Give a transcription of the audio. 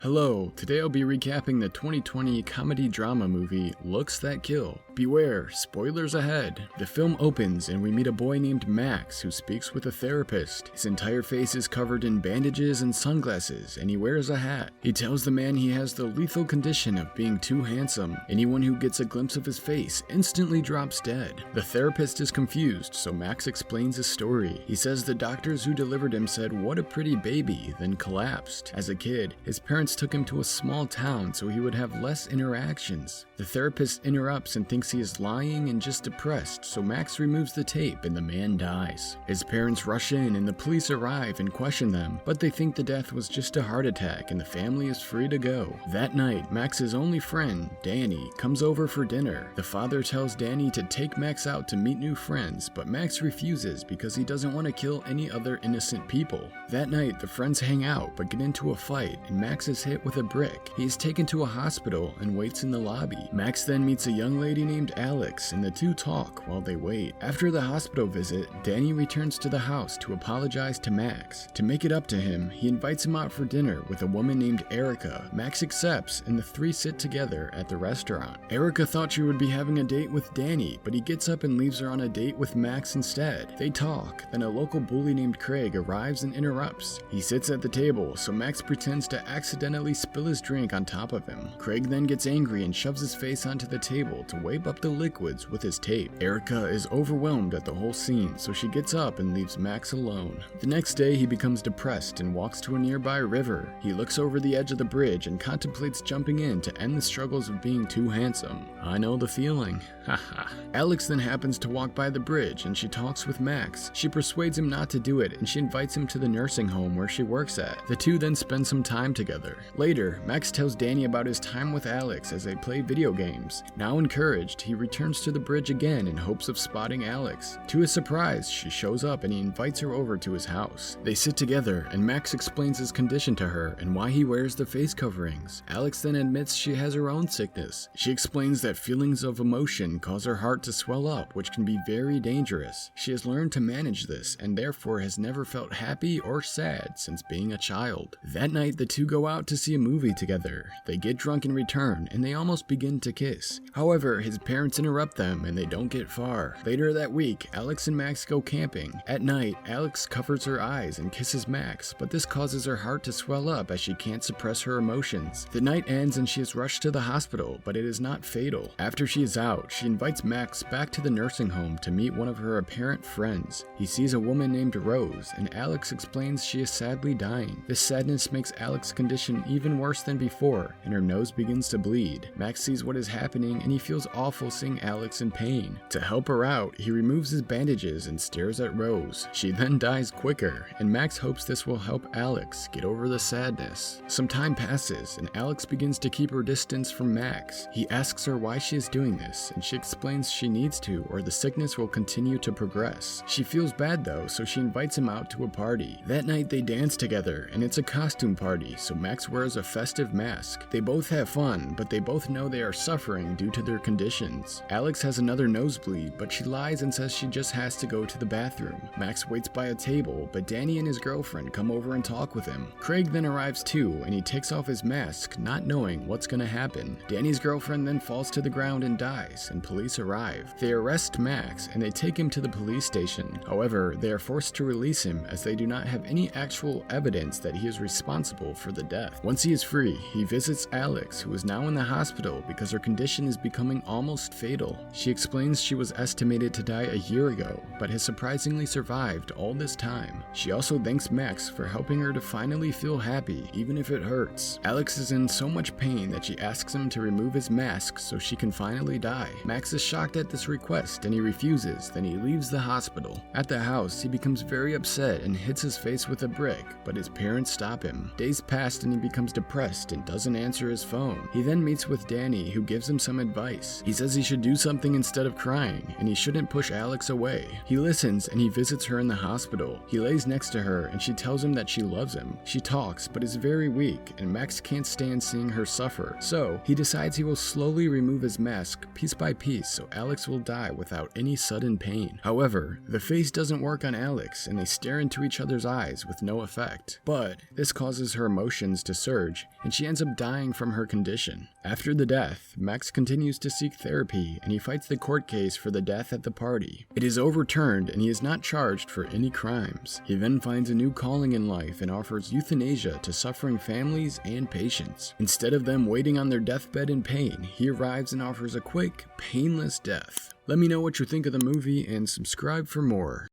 Hello, today I'll be recapping the 2020 comedy drama movie Looks That Kill. Beware, spoilers ahead. The film opens and we meet a boy named Max who speaks with a therapist. His entire face is covered in bandages and sunglasses and he wears a hat. He tells the man he has the lethal condition of being too handsome. Anyone who gets a glimpse of his face instantly drops dead. The therapist is confused, so Max explains his story. He says the doctors who delivered him said, "What a pretty baby," then collapsed. As a kid, his parents took him to a small town so he would have less interactions. The therapist interrupts and thinks he is lying and just depressed, so Max removes the tape and the man dies. His parents rush in and the police arrive and question them, but they think the death was just a heart attack and the family is free to go. That night, Max's only friend, Danny, comes over for dinner. The father tells Danny to take Max out to meet new friends, but Max refuses because he doesn't want to kill any other innocent people. That night, the friends hang out but get into a fight and Max is hit with a brick. He is taken to a hospital and waits in the lobby. Max then meets a young lady named Alex and the two talk while they wait. After the hospital visit, Danny returns to the house to apologize to Max. To make it up to him, he invites him out for dinner with a woman named Erica. Max accepts and the three sit together at the restaurant. Erica thought she would be having a date with Danny, but he gets up and leaves her on a date with Max instead. They talk, then a local bully named Craig arrives and interrupts. He sits at the table, so Max pretends to accidentally spill his drink on top of him. Craig then gets angry and shoves his face onto the table to wipe up the liquids with his tape. Erica is overwhelmed at the whole scene, so she gets up and leaves Max alone. The next day, he becomes depressed and walks to a nearby river. He looks over the edge of the bridge and contemplates jumping in to end the struggles of being too handsome. I know the feeling. Haha. Alex then happens to walk by the bridge and she talks with Max. She persuades him not to do it and she invites him to the nursing home where she works at. The two then spend some time together. Later, Max tells Danny about his time with Alex as they play video games. Now encouraged, he returns to the bridge again in hopes of spotting Alex. To his surprise, she shows up and he invites her over to his house. They sit together and Max explains his condition to her and why he wears the face coverings. Alex then admits she has her own sickness. She explains that feelings of emotion cause her heart to swell up, which can be very dangerous. She has learned to manage this and therefore has never felt happy or sad since being a child. That night, the two go out to see a movie together. They get drunk and return, and they almost begin to kiss. However, his parents interrupt them and they don't get far. Later that week, Alex and Max go camping. At night, Alex covers her eyes and kisses Max, but this causes her heart to swell up as she can't suppress her emotions. The night ends and she is rushed to the hospital, but it is not fatal. After she is out, she invites Max back to the nursing home to meet one of her apparent friends. He sees a woman named Rose, and Alex explains she is sadly dying. This sadness makes Alex's condition even worse than before, and her nose begins to bleed. Max sees what is happening and he feels awful seeing Alex in pain. To help her out, he removes his bandages and stares at Rose. She then dies quicker, and Max hopes this will help Alex get over the sadness. Some time passes, and Alex begins to keep her distance from Max. He asks her why she is doing this, and she explains she needs to or the sickness will continue to progress. She feels bad though, so she invites him out to a party. That night they dance together, and it's a costume party, so Max wears a festive mask. They both have fun, but they both know they are suffering due to their conditions. Alex has another nosebleed, but she lies and says she just has to go to the bathroom. Max waits by a table, but Danny and his girlfriend come over and talk with him. Craig then arrives too, and he takes off his mask, not knowing what's gonna happen. Danny's girlfriend then falls to the ground and dies, and police arrive. They arrest Max, and they take him to the police station. However, they are forced to release him as they do not have any actual evidence that he is responsible for the death. Once he is free, he visits Alex, who is now in the hospital because her condition is becoming almost fatal. She explains she was estimated to die a year ago, but has surprisingly survived all this time. She also thanks Max for helping her to finally feel happy, even if it hurts. Alex is in so much pain that she asks him to remove his mask so she can finally die. Max is shocked at this request and he refuses, then he leaves the hospital. At the house, he becomes very upset and hits his face with a brick, but his parents stop him. Days pass and he becomes depressed and doesn't answer his phone. He then meets with Danny, who gives him some advice. He says he should do something instead of crying, and he shouldn't push Alex away. He listens and he visits her in the hospital. He lays next to her and she tells him that she loves him. She talks but is very weak, and Max can't stand seeing her suffer. So he decides he will slowly remove his mask piece by piece so Alex will die without any sudden pain. However, the face doesn't work on Alex and they stare into each other's eyes with no effect. But this causes her emotions to to surge, and she ends up dying from her condition. After the death, Max continues to seek therapy, and he fights the court case for the death at the party. It is overturned, and he is not charged for any crimes. He then finds a new calling in life and offers euthanasia to suffering families and patients. Instead of them waiting on their deathbed in pain, he arrives and offers a quick, painless death. Let me know what you think of the movie and subscribe for more.